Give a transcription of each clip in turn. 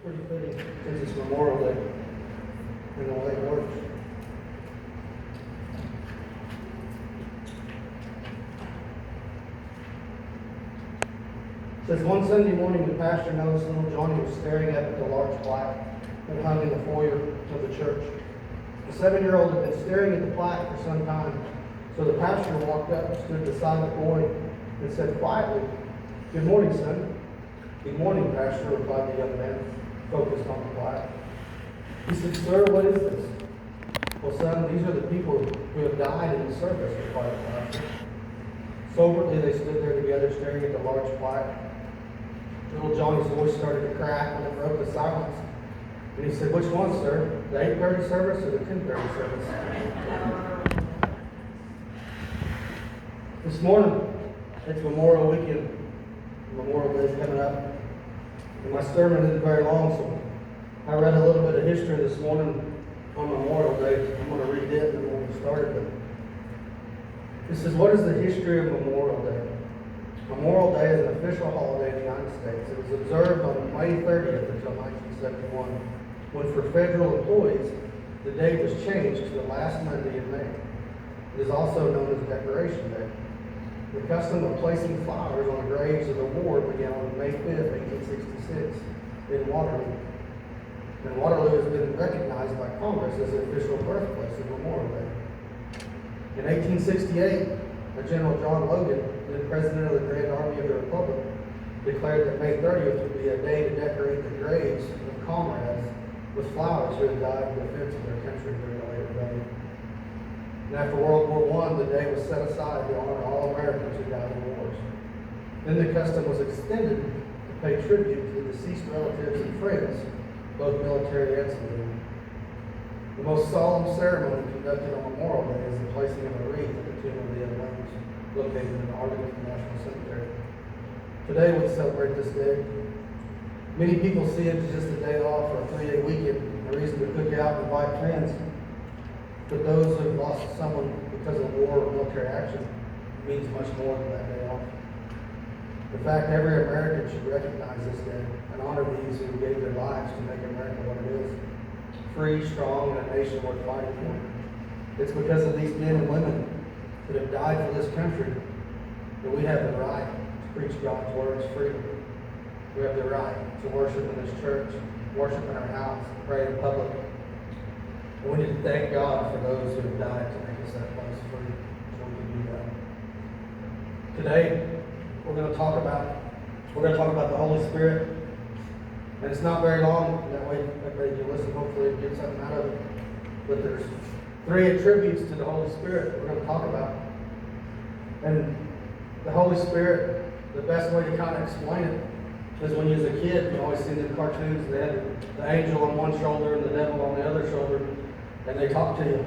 Pretty fitting since it's Memorial Day and the way it works. It says one Sunday morning the pastor noticed little Johnny was staring up at the large plaque that hung in the foyer of the church. The 7-year-old had been staring at the plaque for some time, so the pastor walked up and stood beside the boy and said quietly, "Good morning, son." "Good morning, Pastor," replied the young man, focused on the plaque. He said, "Sir, what is this?" "Well, son, these are the people who have died in the service," replied the pastor. Soberly, they stood there together, staring at the large plaque. Little Johnny's voice started to crack when it broke the silence. And he said, "Which one, sir? The 8:30 service or the 10:30 service?" This morning, it's Memorial Weekend. Memorial Day is coming up. And my sermon isn't very long, so I read a little bit of history this morning on Memorial Day. I'm going to read it and we'll get started. It says, what is the history of Memorial Day? Memorial Day is an official holiday in the United States. It was observed on May 30th until 1971, when for federal employees, the date was changed to the last Monday in May. It is also known as Decoration Day. The custom of placing flowers on the graves of the war began on May 5th, 1866, in Waterloo. And Waterloo has been recognized by Congress as the official birthplace of Memorial Day. In 1868, General John Logan, the President of the Grand Army of the Republic, declared that May 30th would be a day to decorate the graves of comrades with flowers who had died in defense of their country during the late rebellion. And after World War I, the day was set aside to honor all Americans who died in wars. Then the custom was extended to pay tribute to the deceased relatives and friends, both military and civilian. The most solemn ceremony conducted on Memorial Day is the placing of a wreath at the tomb of the Atlantis, located in Arlington National Cemetery. Today we celebrate this day. Many people see it as just a day off or a 3-day weekend, a reason to cook out and invite friends. But those who have lost someone because of war or military action means much more than that day off. In fact, every American should recognize this day and honor these who gave their lives to make America what it is. Free, strong, and a nation worth fighting for. It's because of these men and women that have died for this country that we have the right to preach God's words freely. We have the right to worship in this church, worship in our house, pray in public. And we need to thank God for those who have died to make us that place free so we can do that. Today, we're going to talk about the Holy Spirit. And it's not very long, that way everybody can listen, hopefully get something out of it. But there's 3 attributes to the Holy Spirit we're going to talk about. And the Holy Spirit, the best way to kind of explain it is when you was a kid, you always see the cartoons, they had the angel on one shoulder and the devil on the other shoulder, and they talk to you.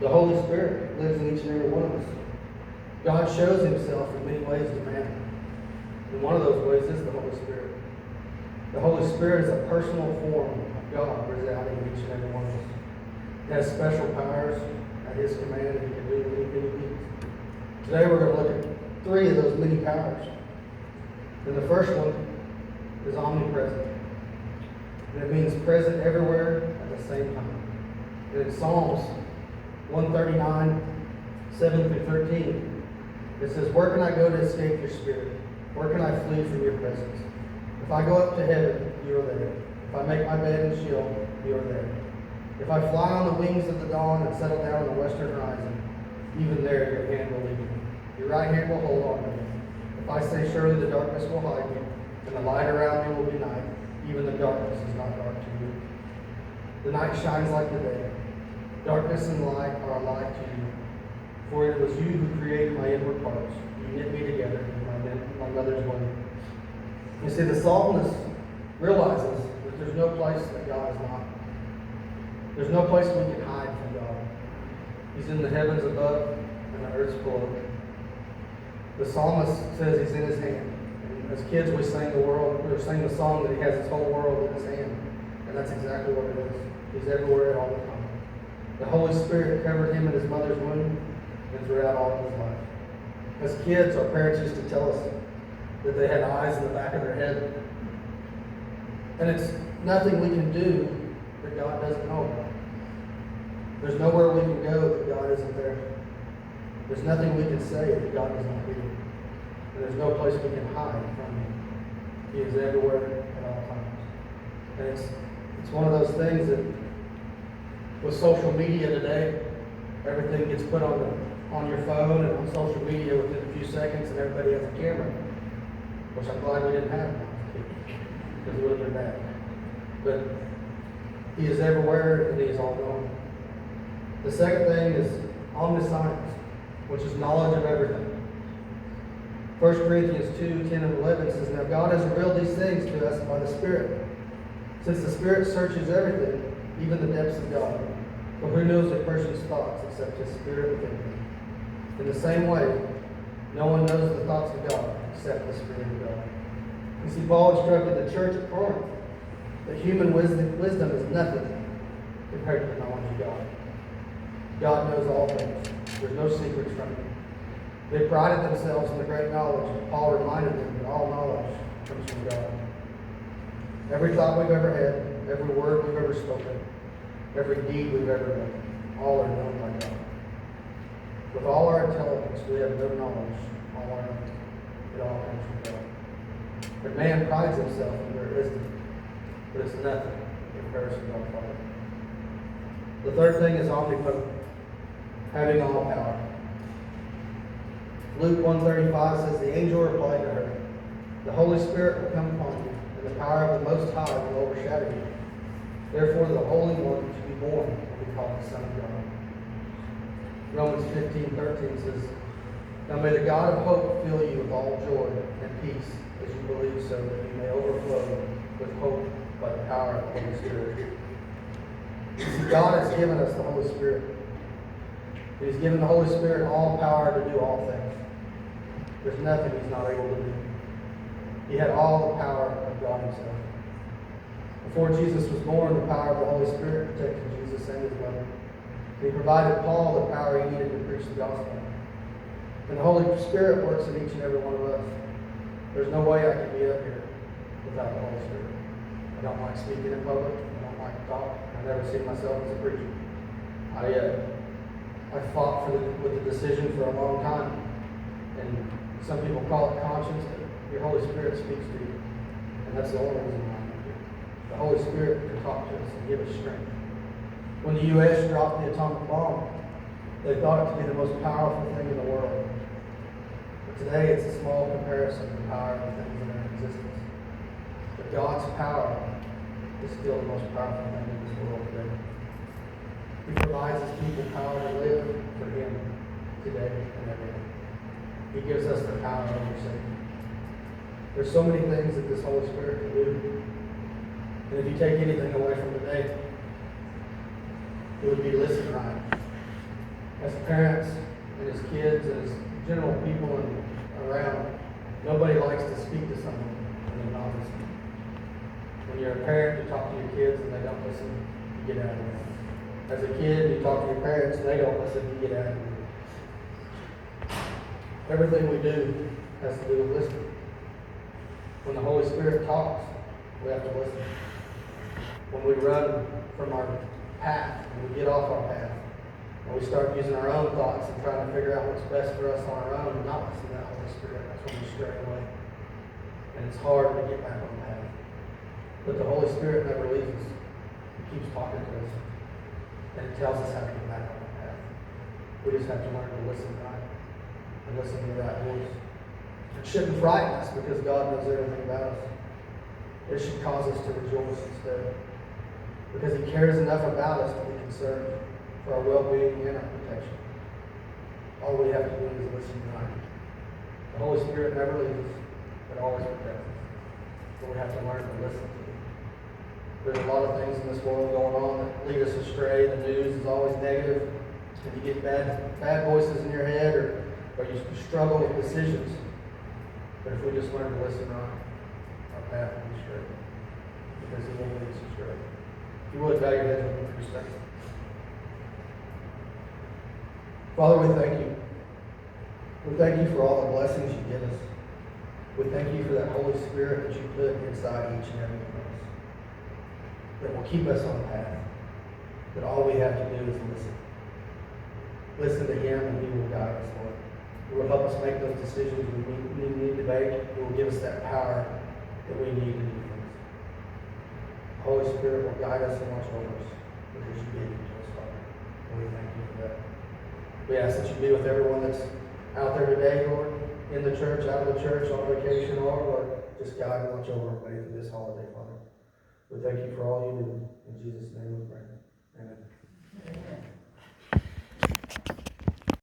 The Holy Spirit lives in each and every one of us. God shows himself in many ways to man. And one of those ways is the Holy Spirit. The Holy Spirit is a personal form of God residing in each and every one of us. He has special powers at his command, and he can do anything he needs. Today we're going to look at 3 of those many powers. And the first one is omnipresent. And it means present everywhere at the same time. And in Psalms 139, 7 through 13, it says, "Where can I go to escape your spirit? Where can I flee from your presence? If I go up to heaven, you are there. If I make my bed in Sheol, you are there. If I fly on the wings of the dawn and settle down on the western horizon, even there your hand will lead me. Your right hand will hold on to me. If I say, surely the darkness will hide me, and the light around me will be night, even the darkness is not dark to you. The night shines like the day. Darkness and light are alike to you. For it was you who created my inward parts. You knit me together in my mother's womb." You see, the psalmist realizes that there's no place that God is not. There's no place we can hide from God. He's in the heavens above and the earth below. The psalmist says he's in his hand. And as kids, we sang the song that he has his whole world in his hand. And that's exactly what it is. He's everywhere all the time. The Holy Spirit covered him in his mother's womb and throughout all of his life. As kids, our parents used to tell us that they had eyes in the back of their head. And it's nothing we can do that God doesn't know about. There's nowhere we can go that God isn't there. There's nothing we can say that God does not hear. And there's no place we can hide from Him. He is everywhere at all times. And it's one of those things that with social media today, everything gets put on your phone and on social media within a few seconds, and everybody has a camera, which I'm glad we didn't have now, because it would have been bad. But He is everywhere and He is all knowing. The second thing is omniscience, which is knowledge of everything. 1 Corinthians 2, 10 and 11 says, "Now God has revealed these things to us by the Spirit. Since the Spirit searches everything, even the depths of God. For who knows a person's thoughts except his spirit within him? In the same way, no one knows the thoughts of God except the Spirit of God." You see, Paul instructed the church at Corinth that human wisdom is nothing compared to the knowledge of God. God knows all things. There's no secrets from Him. They prided themselves in the great knowledge, but Paul reminded them that all knowledge comes from God. Every thought we've ever had, every word we've ever spoken, every deed we've ever done, all are known by God. With all our intelligence, we have no knowledge, all our own. It all comes from God. But man prides himself in their wisdom, but it's nothing in comparison to our Father. The third thing is omnipotent, having all power. Luke 1:35 says, "The angel replied to her, 'The Holy Spirit will come upon you, and the power of the Most High will overshadow you. Therefore the Holy One to be born will be called the Son of God.'" Romans 15:13 says, "Now may the God of hope fill you with all joy and peace as you believe, so that you may overflow with hope by the power of the Holy Spirit." See, God has given us the Holy Spirit. He's given the Holy Spirit all power to do all things. There's nothing He's not able to do. He had all the power of God Himself. Before Jesus was born, the power of the Holy Spirit protected Jesus and His mother. He provided Paul the power he needed to preach the gospel. And the Holy Spirit works in each and every one of us. There's no way I could be up here without the Holy Spirit. I don't like speaking in public. I don't like to talk. I never see myself as a preacher. I fought with the decision for a long time. And some people call it conscience, but your Holy Spirit speaks to you. And that's the only reason why I'm here. The Holy Spirit can talk to us and give us strength. When the U.S. dropped the atomic bomb, they thought it to be the most powerful thing in the world. But today it's a small comparison to the power of the things that are in existence. But God's power is still the most powerful thing in this world today. He provides His people power to live for Him today and every day. He gives us the power over Satan. There's so many things that this Holy Spirit can do. And if you take anything away from today, it would be listen right. As parents and as kids and as general people around, nobody likes to speak to someone and they're not listening. When you're a parent, you talk to your kids and they don't listen, you get out of it. As a kid, you talk to your parents and they don't listen, you get out of it. Everything we do has to do with listening. When the Holy Spirit talks, we have to listen. When we run from our path, when we get off our path, and we start using our own thoughts and trying to figure out what's best for us on our own and not listen to that Holy Spirit, that's when we stray away. And it's hard to get back on the path. But the Holy Spirit never leaves us. He keeps talking to us. And it tells us how to get back on the path. We just have to learn to listen right and listen to the right voice. It shouldn't frighten us because God knows everything about us. It should cause us to rejoice instead. Because He cares enough about us to be concerned for our well-being and our protection. All we have to do is listen right. The Holy Spirit never leaves us, but always protects us. But we have to learn to listen to Him. There's a lot of things in this world going on that lead us astray. The news is always negative. And you get bad voices in your head or you struggle with decisions. But if we just learn to listen right, our path will be straight. Because He won't lead us astray. If you would, bow your heads with me for a second. Father, we thank You. We thank You for all the blessings You give us. We thank You for that Holy Spirit that You put inside each and every one of us. that will keep us on the path. That all we have to do is listen. Listen to Him and He will guide us, Lord. He will help us make those decisions we need to make. He will give us that power that we need to do things. The Holy Spirit will guide us and watch over us because you gave it to us, Father. And we thank you for that. We ask that you be with everyone that's out there today, Lord, in the church, out of the church, on vacation, Lord. Just guide and watch over everybody through this holiday, Father. We thank you for all you do. In Jesus' name we pray. Amen.